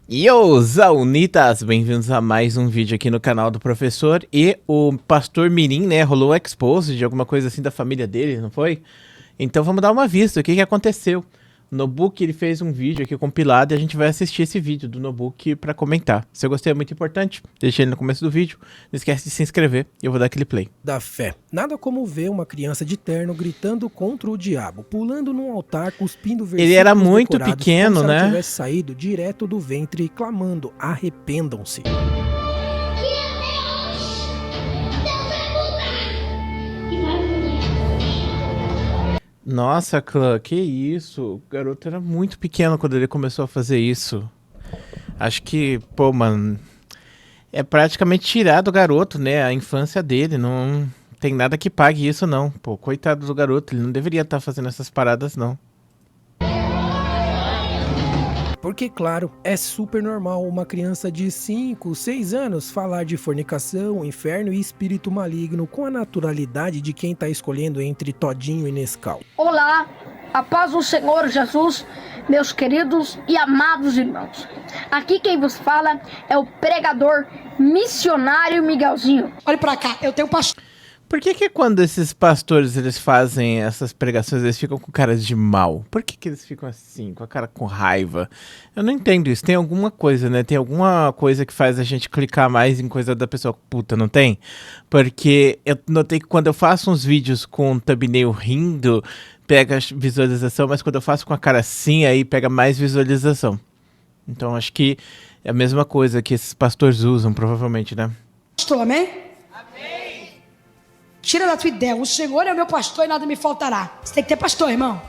Yo, Zaunitas! Bem-vindos a mais um vídeo aqui no canal do professor. E o pastor Mirim, né, rolou um expose de alguma coisa assim da família dele, não foi? Então vamos dar uma vista, o que aconteceu. O Nobuki, ele fez um vídeo aqui compilado e a gente vai assistir esse vídeo do Nobuki pra comentar. Se eu gostei, é muito importante, deixa ele no começo do vídeo. Não esquece de se inscrever e eu vou dar aquele play. Da fé. Nada como ver uma criança de terno gritando contra o diabo, pulando num altar, cuspindo versículos Ele era muito decorados pequeno, como se ela né? tivesse saído direto do ventre, clamando: arrependam-se. Nossa, Clã, que isso? O garoto era muito pequeno quando ele começou a fazer isso. Acho que, pô, mano, é praticamente tirar do garoto, né, a infância dele. Não tem nada que pague isso, não. Pô, coitado do garoto, ele não deveria estar fazendo essas paradas, não. Porque, claro, é super normal uma criança de 5, 6 anos falar de fornicação, inferno e espírito maligno com a naturalidade de quem tá escolhendo entre Todinho e Nescau. Olá, a paz do Senhor Jesus, meus queridos e amados irmãos. Aqui quem vos fala é o pregador missionário Miguelzinho. Olha pra cá, eu tenho pastor. Por que quando esses pastores, eles fazem essas pregações, eles ficam com caras de mal? Por que eles ficam assim, com a cara com raiva? Eu não entendo isso. Tem alguma coisa, né? Tem alguma coisa que faz a gente clicar mais em coisa da pessoa puta, não tem? Porque eu notei que quando eu faço uns vídeos com thumbnail rindo, pega visualização, mas quando eu faço com a cara assim, aí pega mais visualização. Então acho que é a mesma coisa que esses pastores usam, provavelmente, né? Pastor, amém? Tira da tua ideia, o Senhor é o meu pastor e nada me faltará. Você tem que ter pastor, irmão.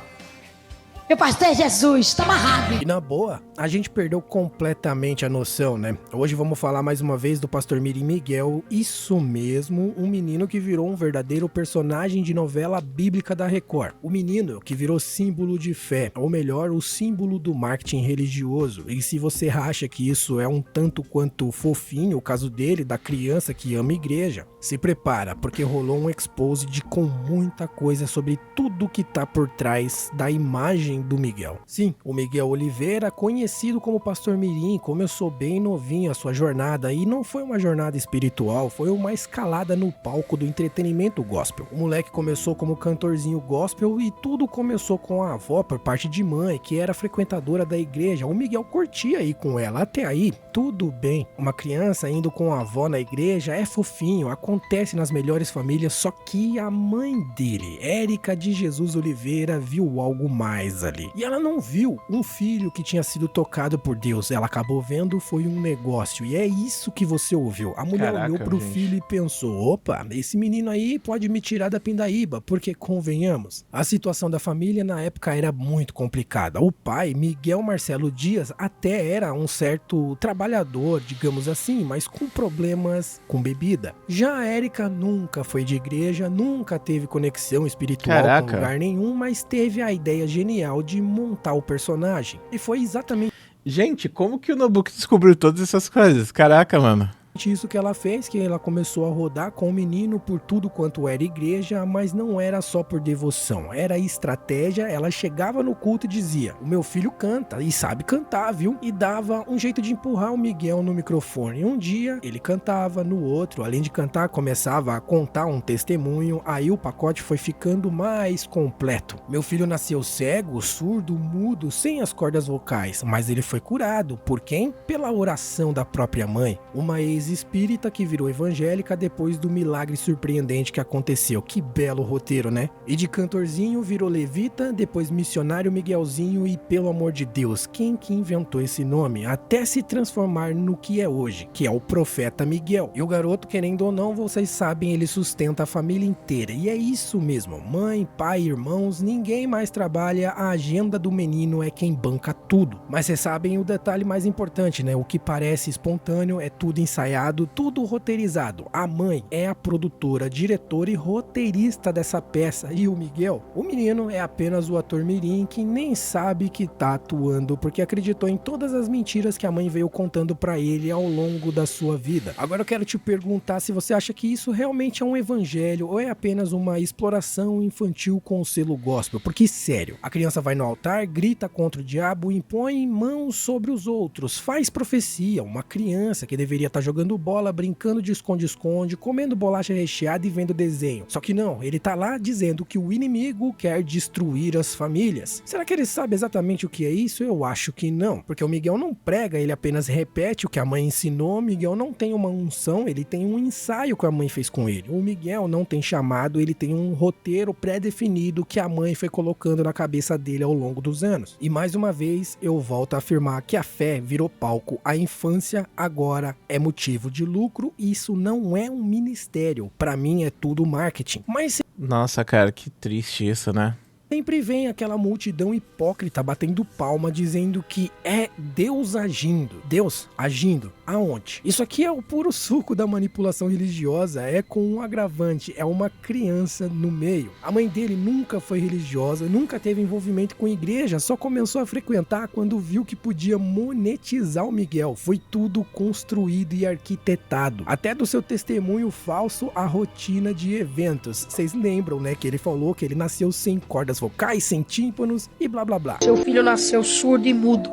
Meu pastor é Jesus, tá amarrado. E na boa, a gente perdeu completamente a noção, né? Hoje vamos falar mais uma vez do pastor Mirim Miguel, isso mesmo, um menino que virou um verdadeiro personagem de novela bíblica da Record. O menino que virou símbolo de fé, ou melhor, o símbolo do marketing religioso. E se você acha que isso é um tanto quanto fofinho, o caso dele, da criança que ama igreja, se prepara, porque rolou um expose com muita coisa sobre tudo que tá por trás da imagem do Miguel. Sim, o Miguel Oliveira, conhecido como Pastor Mirim, começou bem novinho a sua jornada e não foi uma jornada espiritual, foi uma escalada no palco do entretenimento gospel. O moleque começou como cantorzinho gospel e tudo começou com a avó por parte de mãe, que era frequentadora da igreja. O Miguel curtia ir com ela, até aí tudo bem. Uma criança indo com a avó na igreja é fofinho, acontece nas melhores famílias, só que a mãe dele, Érica de Jesus Oliveira, viu algo mais ali. E ela não viu um filho que tinha sido tocado por Deus, ela acabou vendo foi um negócio, e é isso que você ouviu. A mulher olhou pro filho e pensou: opa, esse menino aí pode me tirar da pindaíba, porque convenhamos, a situação da família na época era muito complicada. O pai, Miguel Marcelo Dias, até era um certo trabalhador, digamos assim, mas com problemas com bebida. Já a Érica nunca foi de igreja, nunca teve conexão espiritual com lugar nenhum, mas teve a ideia genial de montar o personagem. E foi exatamente Gente, como que o Nobuki descobriu todas essas coisas? Caraca, mano. isso que ela fez, que ela começou a rodar com o menino por tudo quanto era igreja, mas não era só por devoção, era estratégia. Ela chegava no culto e dizia: o meu filho canta e sabe cantar, viu? E dava um jeito de empurrar o Miguel no microfone. Um dia ele cantava, no outro, além de cantar, começava a contar um testemunho. Aí o pacote foi ficando mais completo. Meu filho nasceu cego, surdo, mudo, sem as cordas vocais, mas ele foi curado. Por quem? Pela oração da própria mãe, uma ex-espírita que virou evangélica depois do milagre surpreendente que aconteceu. Que belo roteiro, né? E de cantorzinho virou levita, depois missionário Miguelzinho e, pelo amor de Deus, quem que inventou esse nome? Até se transformar no que é hoje, que é o Profeta Miguel. E o garoto, querendo ou não, vocês sabem, ele sustenta a família inteira. E é isso mesmo, mãe, pai, irmãos, ninguém mais trabalha, a agenda do menino é quem banca tudo. Mas vocês sabem o detalhe mais importante, né? O que parece espontâneo é tudo ensaiado ensaiado, tudo roteirizado. A mãe é a produtora, diretora e roteirista dessa peça. E o Miguel, o menino, é apenas o ator mirim que nem sabe que tá atuando, porque acreditou em todas as mentiras que a mãe veio contando pra ele ao longo da sua vida. Agora eu quero te perguntar se você acha que isso realmente é um evangelho ou é apenas uma exploração infantil com o selo gospel. Porque, sério, a criança vai no altar, grita contra o diabo, impõe mãos sobre os outros, faz profecia. Uma criança que deveria estar jogando bola, brincando de esconde-esconde, comendo bolacha recheada e vendo desenho. Só que não, ele tá lá dizendo que o inimigo quer destruir as famílias. Será que ele sabe exatamente o que é isso? Eu acho que não, porque o Miguel não prega, ele apenas repete o que a mãe ensinou. O Miguel não tem uma unção, ele tem um ensaio que a mãe fez com ele. O Miguel não tem chamado, ele tem um roteiro pré-definido que a mãe foi colocando na cabeça dele ao longo dos anos. E mais uma vez, eu volto a afirmar que a fé virou palco. A infância agora é motivo de lucro e isso não é um ministério. Pra mim é tudo marketing. Mas Nossa, cara, que triste isso, né? sempre vem aquela multidão hipócrita batendo palma dizendo que é Deus agindo. Deus agindo aonde? Isso aqui é o puro suco da manipulação religiosa, é com um agravante, é uma criança no meio. A mãe dele nunca foi religiosa, nunca teve envolvimento com igreja, só começou a frequentar quando viu que podia monetizar o Miguel. Foi tudo construído e arquitetado. Até do seu testemunho falso, a rotina de eventos. Vocês lembram, né, que ele falou que ele nasceu sem cordas vocais, sem tímpanos e blá blá blá. Seu filho nasceu surdo e mudo.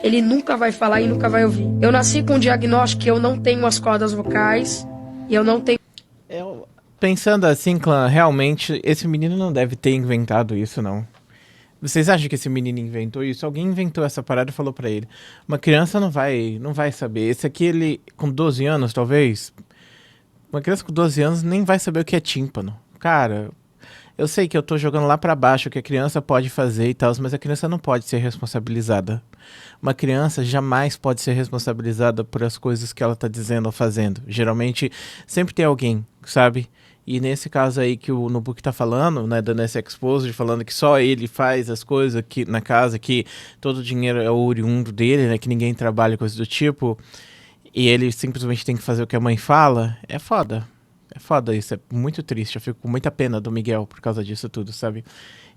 Ele nunca vai falar e nunca vai ouvir. Eu nasci com um diagnóstico que eu não tenho as cordas vocais e eu não tenho... Pensando assim, clã, realmente, esse menino não deve ter inventado isso, não. Vocês acham que esse menino inventou isso? Alguém inventou essa parada e falou pra ele. Uma criança não vai saber. Esse aqui, ele, com 12 anos, talvez... Uma criança com 12 anos nem vai saber o que é tímpano. Cara... Eu sei que eu tô jogando lá pra baixo o que a criança pode fazer e tal, mas a criança não pode ser responsabilizada. Uma criança jamais pode ser responsabilizada por as coisas que ela tá dizendo ou fazendo. Geralmente, sempre tem alguém, sabe? E nesse caso aí que o Nubuck tá falando, né, dando esse exposed, falando que só ele faz as coisas aqui na casa, que todo o dinheiro é oriundo dele, né, que ninguém trabalha, coisa do tipo, e ele simplesmente tem que fazer o que a mãe fala, é foda. É foda isso, é muito triste, eu fico com muita pena do Miguel por causa disso tudo, sabe?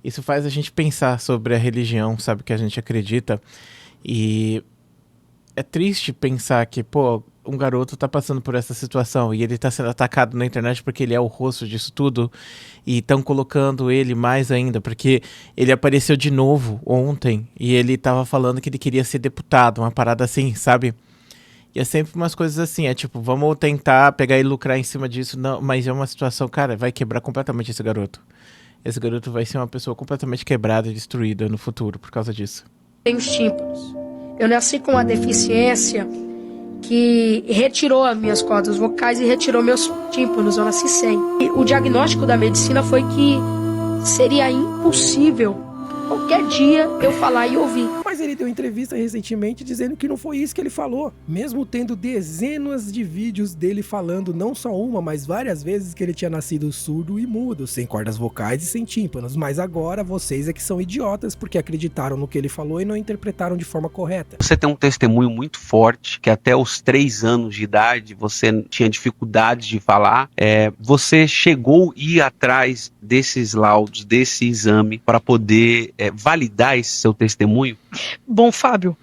Isso faz a gente pensar sobre a religião, sabe, que a gente acredita. E é triste pensar que, pô, um garoto tá passando por essa situação e ele tá sendo atacado na internet porque ele é o rosto disso tudo. E estão colocando ele mais ainda, porque ele apareceu de novo ontem e ele tava falando que ele queria ser deputado, uma parada assim, sabe? E é sempre umas coisas assim, é tipo, vamos tentar pegar e lucrar em cima disso, não, mas é uma situação, cara, vai quebrar completamente esse garoto. Esse garoto vai ser uma pessoa completamente quebrada e destruída no futuro por causa disso. Tenho os tímpanos. Eu nasci com uma deficiência que retirou as minhas cordas vocais e retirou meus tímpanos, eu nasci sem. E o diagnóstico da medicina foi que seria impossível qualquer dia eu falar e ouvir. Mas ele deu entrevista recentemente dizendo que não foi isso que ele falou. Mesmo tendo dezenas de vídeos dele falando não só uma, mas várias vezes que ele tinha nascido surdo e mudo, sem cordas vocais e sem tímpanos. Mas agora vocês é que são idiotas porque acreditaram no que ele falou e não interpretaram de forma correta. Você tem um testemunho muito forte, que até os 3 anos de idade você tinha dificuldade de falar. Você chegou a ir atrás desses laudos, desse exame, para poder validar esse seu testemunho? Bom, Fábio,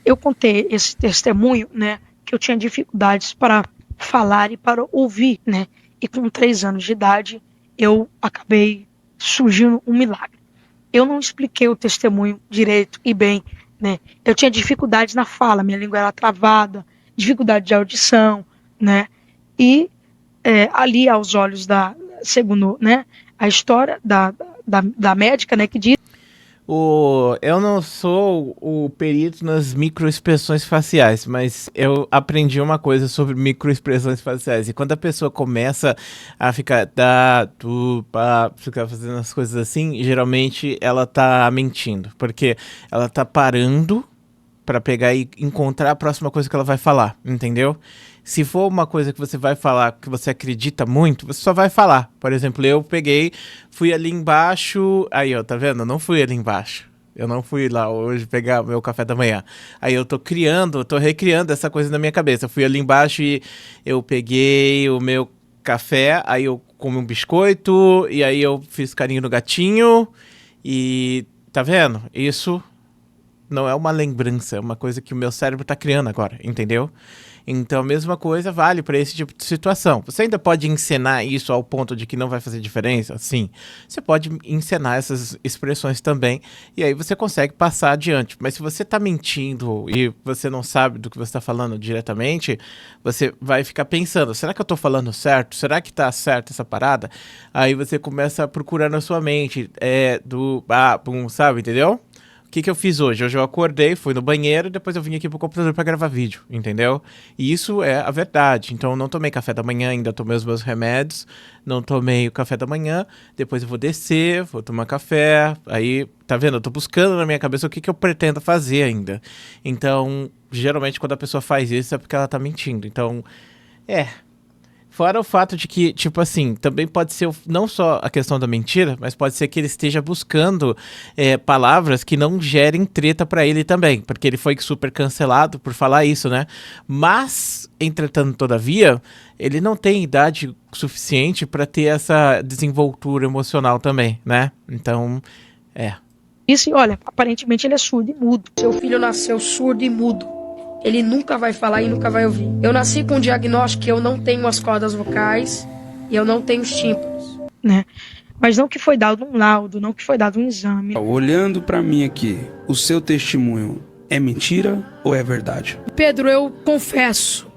eu contei esse testemunho, né, que eu tinha dificuldades para falar e para ouvir, né, e com 3 anos de idade eu acabei surgindo um milagre. Eu não expliquei o testemunho direito e bem, né, eu tinha dificuldades na fala, minha língua era travada, dificuldade de audição, né, e ali aos olhos segundo, né, a história da médica, né, que diz... Eu não sou o perito nas microexpressões faciais, mas eu aprendi uma coisa sobre microexpressões faciais. E quando a pessoa começa a ficar ficar fazendo as coisas assim, geralmente ela tá mentindo, porque ela tá parando para pegar e encontrar a próxima coisa que ela vai falar, entendeu? Se for uma coisa que você vai falar, que você acredita muito, você só vai falar. Por exemplo, eu fui ali embaixo... Aí, ó, tá vendo? Eu não fui ali embaixo. Eu não fui lá hoje pegar meu café da manhã. Aí eu tô recriando essa coisa na minha cabeça. Eu fui ali embaixo e eu peguei o meu café, aí eu comi um biscoito, e aí eu fiz carinho no gatinho, e tá vendo? Isso não é uma lembrança, é uma coisa que o meu cérebro tá criando agora, entendeu? Então a mesma coisa vale para esse tipo de situação. Você ainda pode encenar isso ao ponto de que não vai fazer diferença? Sim. Você pode encenar essas expressões também, e aí você consegue passar adiante. Mas se você tá mentindo e você não sabe do que você tá falando diretamente, você vai ficar pensando, será que eu tô falando certo? Será que tá certo essa parada? Aí você começa a procurar na sua mente, sabe, entendeu? O que eu fiz hoje? Hoje eu acordei, fui no banheiro e depois eu vim aqui pro computador pra gravar vídeo, entendeu? E isso é a verdade. Então eu não tomei café da manhã, ainda tomei os meus remédios, não tomei o café da manhã, depois eu vou descer, vou tomar café, aí, tá vendo? Eu tô buscando na minha cabeça o que eu pretendo fazer ainda. Então, geralmente quando a pessoa faz isso é porque ela tá mentindo. Então, fora o fato de que, tipo assim, também pode ser não só a questão da mentira, mas pode ser que ele esteja buscando palavras que não gerem treta pra ele também, porque ele foi super cancelado por falar isso, né? Mas, entretanto, todavia, ele não tem idade suficiente pra ter essa desenvoltura emocional também, né? Então, Disse, olha, aparentemente ele é surdo e mudo. Seu filho nasceu surdo e mudo. Ele nunca vai falar e nunca vai ouvir. Eu nasci com um diagnóstico que eu não tenho as cordas vocais e eu não tenho os tímpanos. Né? Mas não que foi dado um laudo, não que foi dado um exame. Olhando pra mim aqui, o seu testemunho é mentira ou é verdade? Pedro, eu confesso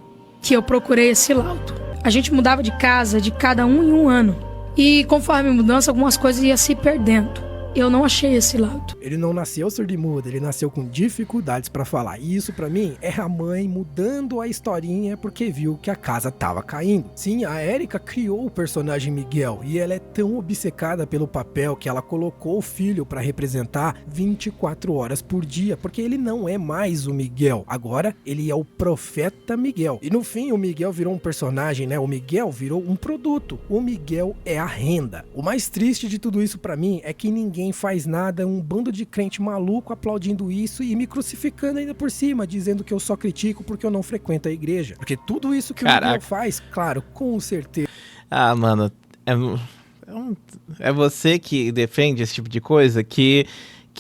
que eu procurei esse laudo. A gente mudava de casa de cada um em um ano. E conforme a mudança, algumas coisas iam se perdendo. Eu não achei esse laudo. Ele não nasceu surdo e mudo, ele nasceu com dificuldades pra falar. E isso pra mim é a mãe mudando a historinha porque viu que a casa tava caindo. Sim, a Érica criou o personagem Miguel e ela é tão obcecada pelo papel que ela colocou o filho pra representar 24 horas por dia, porque ele não é mais o Miguel. Agora ele é o profeta Miguel. E no fim o Miguel virou um personagem, né? O Miguel virou um produto. O Miguel é a renda. O mais triste de tudo isso pra mim é que ninguém faz nada, um bando de crente maluco aplaudindo isso e me crucificando ainda por cima, dizendo que eu só critico porque eu não frequento a igreja. Porque tudo isso que o Miguel faz, claro, com certeza. Ah, mano, é você que defende esse tipo de coisa que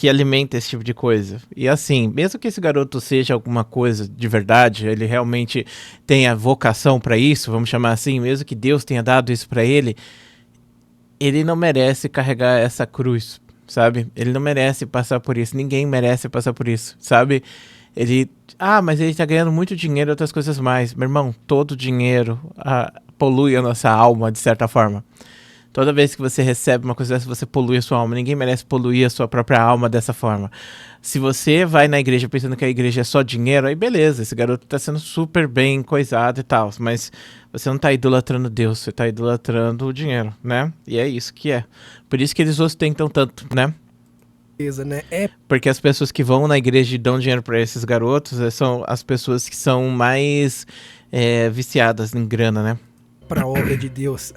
alimenta esse tipo de coisa. E assim, mesmo que esse garoto seja alguma coisa de verdade, ele realmente tenha vocação pra isso, vamos chamar assim, mesmo que Deus tenha dado isso pra ele não merece carregar essa cruz, sabe? Ele não merece passar por isso, ninguém merece passar por isso, sabe? Mas ele tá ganhando muito dinheiro e outras coisas mais. Meu irmão, todo dinheiro polui a nossa alma, de certa forma. Toda vez que você recebe uma coisa dessa, você polui a sua alma. Ninguém merece poluir a sua própria alma dessa forma. Se você vai na igreja pensando que a igreja é só dinheiro, aí beleza, esse garoto tá sendo super bem coisado e tal, mas você não tá idolatrando Deus, você tá idolatrando o dinheiro, né? E é isso que é. Por isso que eles ostentam tanto, né? Né? Porque as pessoas que vão na igreja e dão dinheiro pra esses garotos são as pessoas que são mais viciadas em grana, né? Pra obra de Deus.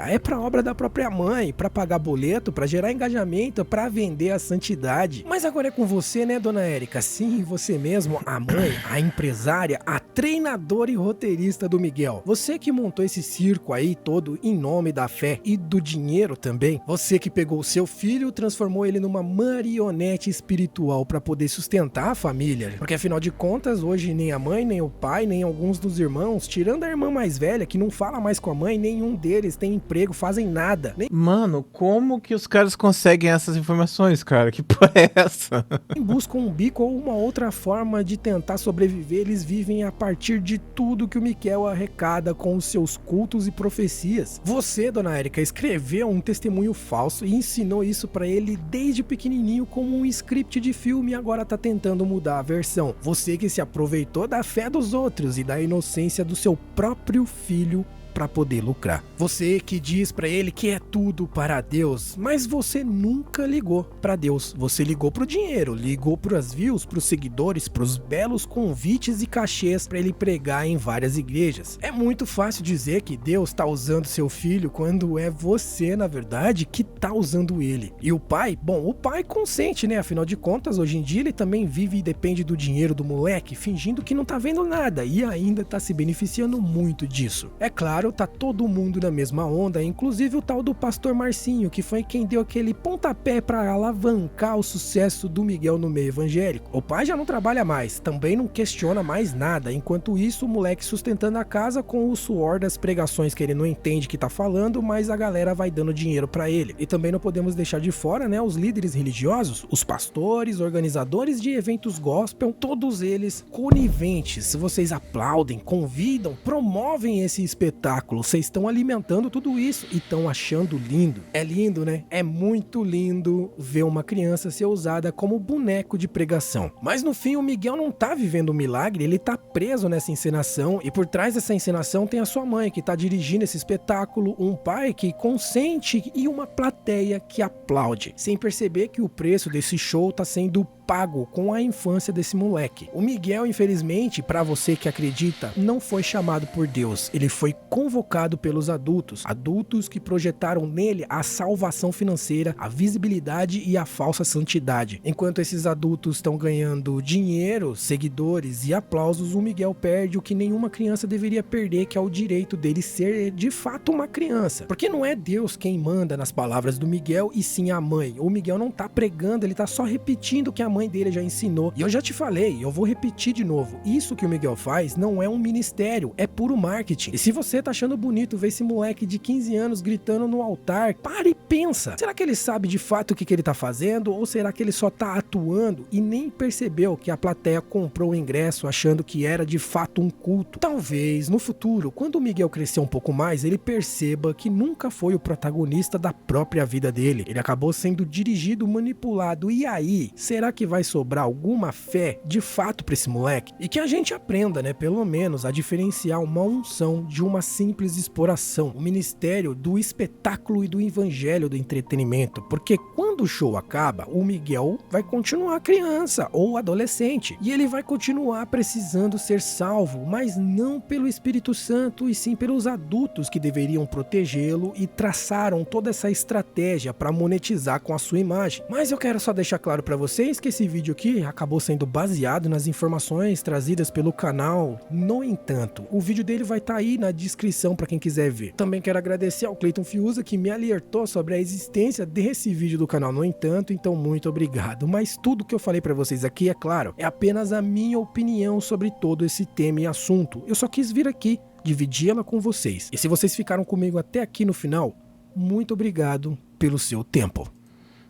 É pra obra da própria mãe, pra pagar boleto, pra gerar engajamento, pra vender a santidade. Mas agora é com você, né, dona Érica? Sim, você mesmo, a mãe, a empresária, a treinadora e roteirista do Miguel. Você que montou esse circo aí todo em nome da fé e do dinheiro também. Você que pegou o seu filho e transformou ele numa marionete espiritual pra poder sustentar a família. Porque afinal de contas, hoje nem a mãe, nem o pai, nem alguns dos irmãos, tirando a irmã mais velha, que não fala mais com a mãe, nenhum deles tem emprego, fazem nada. Mano, como que os caras conseguem essas informações, cara? Que porra é essa? Buscam um bico ou uma outra forma de tentar sobreviver, eles vivem a partir de tudo que o Miguel arrecada com os seus cultos e profecias. Você, dona Érica, escreveu um testemunho falso e ensinou isso pra ele desde pequenininho como um script de filme e agora tá tentando mudar a versão. Você que se aproveitou da fé dos outros e da inocência do seu próprio filho para poder lucrar. Você que diz para ele que é tudo para Deus, mas você nunca ligou para Deus. Você ligou pro dinheiro, ligou pras views, pros seguidores, pros belos convites e cachês para ele pregar em várias igrejas. É muito fácil dizer que Deus tá usando seu filho quando é você, na verdade, que tá usando ele. E o pai? Bom, o pai consente, né? Afinal de contas, hoje em dia ele também vive e depende do dinheiro do moleque, fingindo que não tá vendo nada e ainda tá se beneficiando muito disso. É claro, tá todo mundo na mesma onda, inclusive o tal do pastor Marcinho, que foi quem deu aquele pontapé para alavancar o sucesso do Miguel no meio evangélico. O pai já não trabalha mais, também não questiona mais nada, enquanto isso o moleque sustentando a casa com o suor das pregações que ele não entende que tá falando, mas a galera vai dando dinheiro para ele. E também não podemos deixar de fora, né, os líderes religiosos, os pastores, organizadores de eventos gospel, todos eles coniventes. Se vocês aplaudem, convidam, promovem esse espetáculo, vocês estão alimentando tudo isso e estão achando lindo. É lindo, né? É muito lindo ver uma criança ser usada como boneco de pregação. Mas no fim o Miguel não tá vivendo um milagre, ele tá preso nessa encenação e por trás dessa encenação tem a sua mãe que tá dirigindo esse espetáculo, um pai que consente e uma plateia que aplaude, sem perceber que o preço desse show tá sendo pago com a infância desse moleque. O Miguel, infelizmente, para você que acredita, não foi chamado por Deus. Ele foi convocado pelos adultos que projetaram nele a salvação financeira, a visibilidade e a falsa santidade. Enquanto esses adultos estão ganhando dinheiro, seguidores e aplausos, o Miguel perde o que nenhuma criança deveria perder, que é o direito dele ser de fato uma criança. Porque não é Deus quem manda nas palavras do Miguel, e sim a mãe. O Miguel não tá pregando, ele tá só repetindo o que a mãe dele já ensinou. E eu já te falei, eu vou repetir de novo. Isso que o Miguel faz não é um ministério, é puro marketing. E se você tá achando bonito ver esse moleque de 15 anos gritando no altar, para e pensa. Será que ele sabe de fato o que ele tá fazendo? Ou será que ele só tá atuando e nem percebeu que a plateia comprou o ingresso achando que era de fato um culto? Talvez no futuro, quando o Miguel crescer um pouco mais, ele perceba que nunca foi o protagonista da própria vida dele. Ele acabou sendo dirigido, manipulado. E aí, será que vai sobrar alguma fé de fato pra esse moleque? E que a gente aprenda, né, pelo menos, a diferenciar uma unção de uma simples exploração, o ministério do espetáculo e do evangelho do entretenimento, porque quando o show acaba, o Miguel vai continuar criança ou adolescente, e ele vai continuar precisando ser salvo, mas não pelo Espírito Santo, e sim pelos adultos que deveriam protegê-lo e traçaram toda essa estratégia para monetizar com a sua imagem. Mas eu quero só deixar claro para vocês que esse vídeo aqui acabou sendo baseado nas informações trazidas pelo canal. No entanto, o vídeo dele vai estar aí na descrição para quem quiser ver. Também quero agradecer ao Cleiton Fiuza, que me alertou sobre a existência desse vídeo do canal. No entanto, então muito obrigado. Mas tudo que eu falei para vocês aqui, é claro, é apenas a minha opinião sobre todo esse tema e assunto. Eu só quis vir aqui dividir ela com vocês. E se vocês ficaram comigo até aqui no final, muito obrigado pelo seu tempo.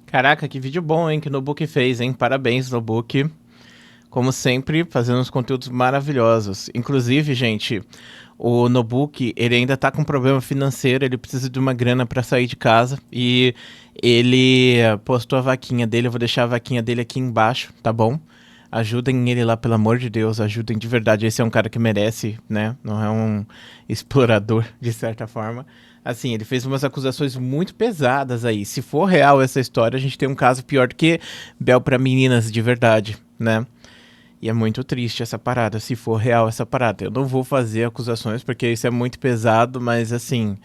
Caraca, que vídeo bom, hein, que o Nobook fez, hein? Parabéns, Nobook. Como sempre, fazendo uns conteúdos maravilhosos. Inclusive, gente, o Nobook, ele ainda tá com problema financeiro, ele precisa de uma grana pra sair de casa. E ele postou a vaquinha dele, eu vou deixar a vaquinha dele aqui embaixo, tá bom? Ajudem ele lá, pelo amor de Deus, ajudem de verdade. Esse é um cara que merece, né? Não é um explorador, de certa forma. Assim, ele fez umas acusações muito pesadas aí. Se for real essa história, a gente tem um caso pior do que Bel pra meninas, de verdade, né? E é muito triste essa parada, se for real essa parada. Eu não vou fazer acusações, porque isso é muito pesado, mas assim...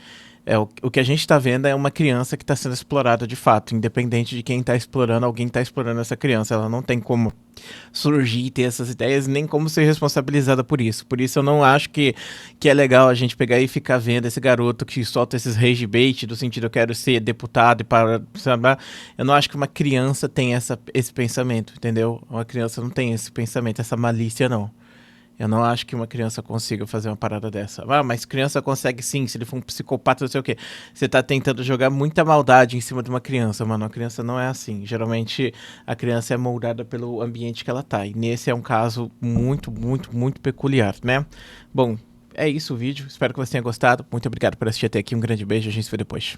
o que a gente tá vendo é uma criança que tá sendo explorada de fato, independente de quem tá explorando, alguém tá explorando essa criança. Ela não tem como surgir e ter essas ideias, nem como ser responsabilizada por isso. Por isso eu não acho que é legal a gente pegar e ficar vendo esse garoto que solta esses rage bait, do sentido eu quero ser deputado e para... sabe? Eu não acho que uma criança tem esse pensamento, entendeu? Uma criança não tem esse pensamento, essa malícia não. Eu não acho que uma criança consiga fazer uma parada dessa. Ah, mas criança consegue sim, se ele for um psicopata, não sei o quê. Você tá tentando jogar muita maldade em cima de uma criança, mano. A criança não é assim. Geralmente, a criança é moldada pelo ambiente que ela tá. E nesse é um caso muito, muito, muito peculiar, né? Bom, é isso o vídeo. Espero que você tenha gostado. Muito obrigado por assistir até aqui. Um grande beijo. A gente se vê depois.